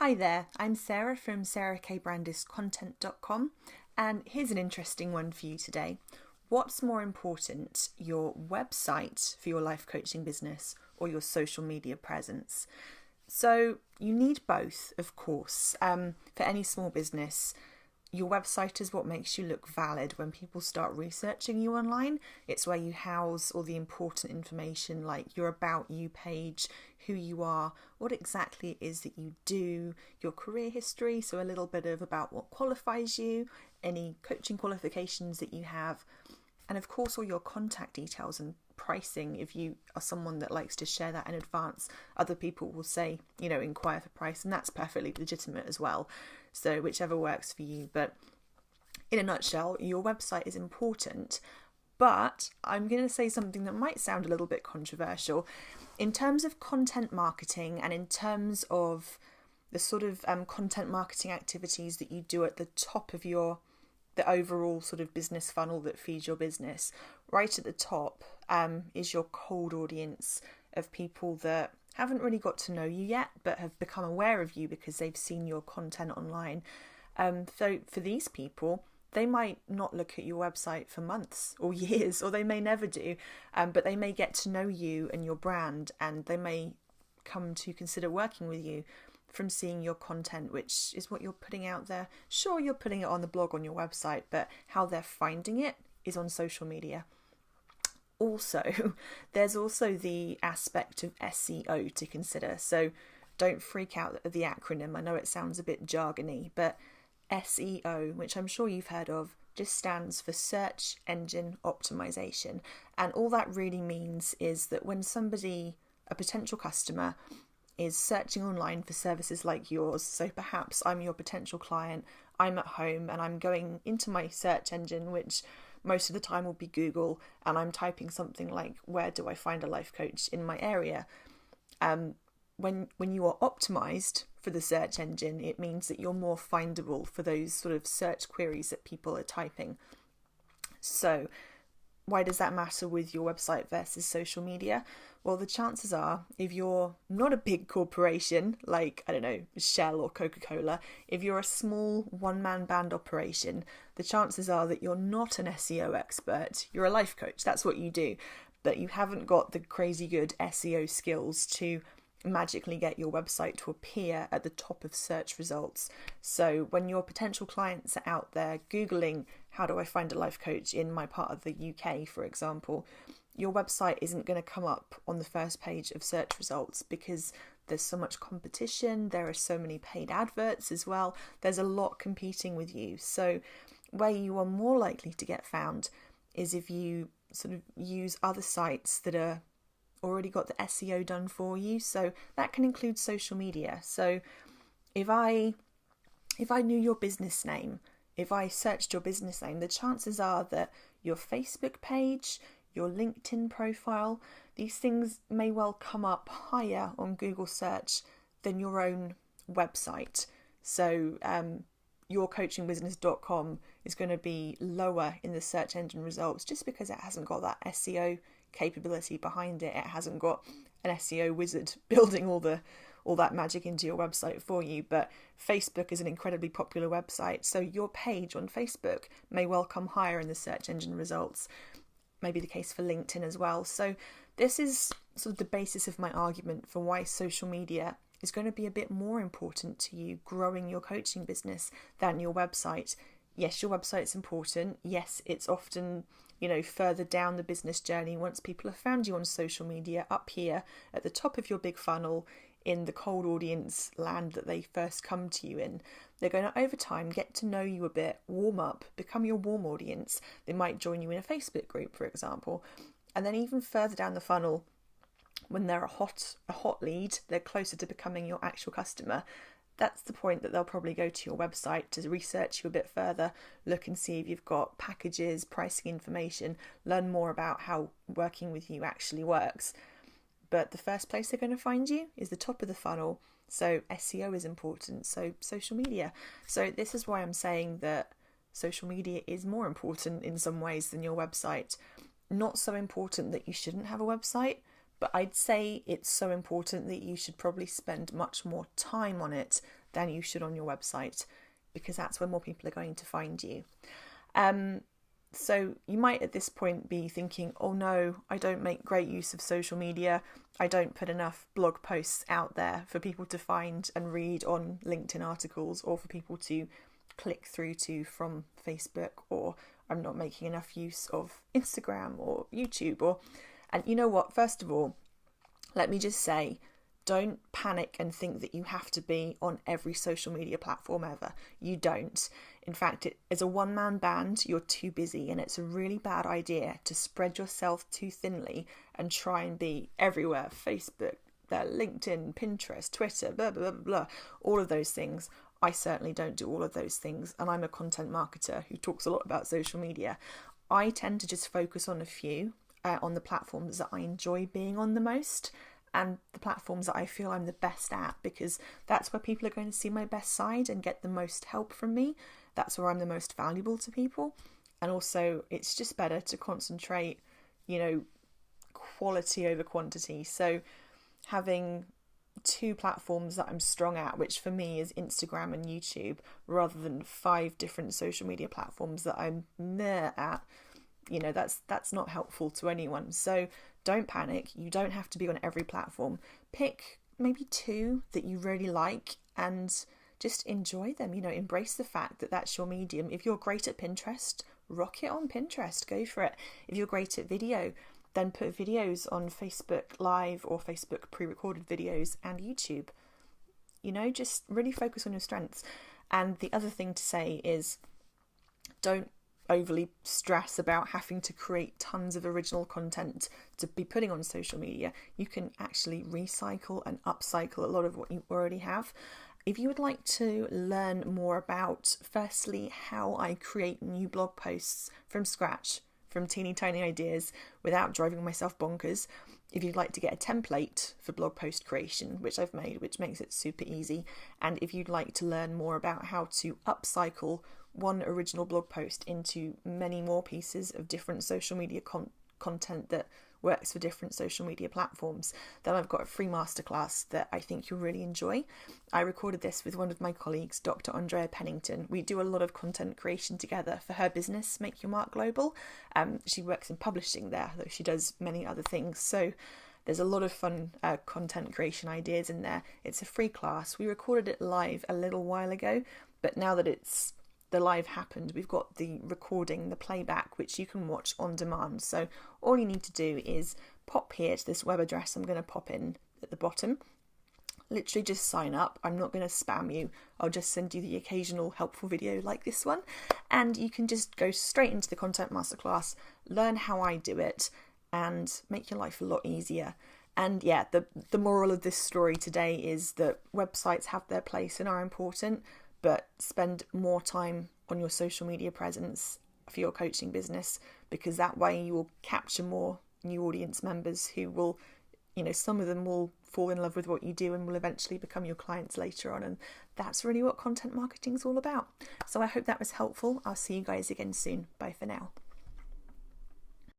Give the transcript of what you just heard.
Hi there, I'm Sarah from sarahkbrandiscontent.com, and here's an interesting one for you today. What's more important, your website for your life coaching business or your social media presence? So you need both, of course. For any small business, your website is what makes you look valid when people start researching you online. It's where you house all the important information like your About You page, who you are, what exactly it is that you do, your career history, so a little bit of about what qualifies you, any coaching qualifications that you have, and of course all your contact details and pricing. If you are someone that likes to share that in advance, other people will say, inquire for price, and that's perfectly legitimate as well. So whichever works for you. But in a nutshell, your website is important. But I'm going to say something that might sound a little bit controversial. In terms of content marketing and in terms of the sort of content marketing activities that you do at the top of the overall sort of business funnel that feeds your business, right at the top is your cold audience of people that haven't really got to know you yet, but have become aware of you because they've seen your content online. So for these people, they might not look at your website for months or years, or they may never do, but they may get to know you and your brand, and they may come to consider working with you from seeing your content, which is what you're putting out there. Sure, you're putting it on the blog on your website, but how they're finding it is on social media. Also, there's also the aspect of SEO to consider. So don't freak out at the acronym. I know it sounds a bit jargony, but SEO, which I'm sure you've heard of, just stands for search engine optimization. And all that really means is that when somebody, a potential customer, is searching online for services like yours, so perhaps I'm your potential client, I'm at home and I'm going into my search engine, which most of the time will be Google, and I'm typing something like, where do I find a life coach in my area? When you are optimized for the search engine, it means that you're more findable for those sort of search queries that people are typing. So why does that matter with your website versus social media? Well, the chances are, if you're not a big corporation like, Shell or Coca-Cola, if you're a small one-man band operation, the chances are that you're not an SEO expert. You're a life coach. That's what you do. But you haven't got the crazy good SEO skills to magically get your website to appear at the top of search results. So when your potential clients are out there Googling, how do I find a life coach in my part of the UK, for example, your website isn't going to come up on the first page of search results because there's so much competition. There are so many paid adverts as well. There's a lot competing with you. So where you are more likely to get found is if you sort of use other sites that are already got the SEO done for you. So that can include social media. So if I knew your business name, if I searched your business name, the chances are that your Facebook page, your LinkedIn profile, these things may well come up higher on Google search than your own website. So yourcoachingbusiness.com is going to be lower in the search engine results just because it hasn't got that SEO capability behind it. It hasn't got an SEO wizard building all that magic into your website for you. But Facebook is an incredibly popular website, so your page on Facebook may well come higher in the search engine results. Maybe the case for LinkedIn as well. So this is sort of the basis of my argument for why social media is going to be a bit more important to you growing your coaching business than your website. Yes, your website's important. Yes, it's often further down the business journey once people have found you on social media, up here at the top of your big funnel in the cold audience land that they first come to you in. They're going to, over time, get to know you a bit, warm up, become your warm audience. They might join you in a Facebook group, for example. And then even further down the funnel, when they're a hot lead, they're closer to becoming your actual customer. That's the point that they'll probably go to your website to research you a bit further, look and see if you've got packages, pricing information, learn more about how working with you actually works. But the first place they're going to find you is the top of the funnel. So SEO is important, so social media. So this is why I'm saying that social media is more important in some ways than your website. Not so important that you shouldn't have a website, but I'd say it's so important that you should probably spend much more time on it than you should on your website, because that's where more people are going to find you. So you might at this point be thinking, oh no, I don't make great use of social media. I don't put enough blog posts out there for people to find and read on LinkedIn articles, or for people to click through to from Facebook, or I'm not making enough use of Instagram or YouTube. And you know what? First of all, let me just say, don't panic and think that you have to be on every social media platform ever. You don't. In fact, as a one-man band, you're too busy, and it's a really bad idea to spread yourself too thinly and try and be everywhere. Facebook, LinkedIn, Pinterest, Twitter, blah, blah, blah, blah, all of those things. I certainly don't do all of those things, and I'm a content marketer who talks a lot about social media. I tend to just focus on a few, on the platforms that I enjoy being on the most, and the platforms that I feel I'm the best at, because that's where people are going to see my best side and get the most help from me. That's where I'm the most valuable to people. And also, it's just better to concentrate, quality over quantity. So having 2 platforms that I'm strong at, which for me is Instagram and YouTube, rather than 5 different social media platforms that I'm meh at, that's not helpful to anyone. So don't panic. You don't have to be on every platform. Pick maybe 2 that you really like and just enjoy them. Embrace the fact that that's your medium. If you're great at Pinterest, rock it on Pinterest. Go for it. If you're great at video, then put videos on Facebook Live or Facebook pre-recorded videos and YouTube. Just really focus on your strengths. And the other thing to say is, don't overly stress about having to create tons of original content to be putting on social media. You can actually recycle and upcycle a lot of what you already have. If you would like to learn more about, firstly, how I create new blog posts from scratch, from teeny tiny ideas without driving myself bonkers, if you'd like to get a template for blog post creation, which I've made, which makes it super easy, and if you'd like to learn more about how to upcycle one original blog post into many more pieces of different social media content that works for different social media platforms, then I've got a free masterclass that I think you'll really enjoy. I recorded this with one of my colleagues, Dr. Andrea Pennington. We do a lot of content creation together for her business, Make Your Mark Global. She works in publishing there, though she does many other things. So there's a lot of fun content creation ideas in there. It's a free class. We recorded it live a little while ago, but now that the live happened, we've got the recording, the playback, which you can watch on demand. So all you need to do is pop here to this web address I'm going to pop in at the bottom. Literally just sign up. I'm not going to spam you. I'll just send you the occasional helpful video like this one. And you can just go straight into the content masterclass, learn how I do it, and make your life a lot easier. And yeah, the moral of this story today is that websites have their place and are important, but spend more time on your social media presence for your coaching business, because that way you will capture more new audience members who will, some of them will fall in love with what you do and will eventually become your clients later on. And that's really what content marketing is all about. So I hope that was helpful. I'll see you guys again soon. Bye for now.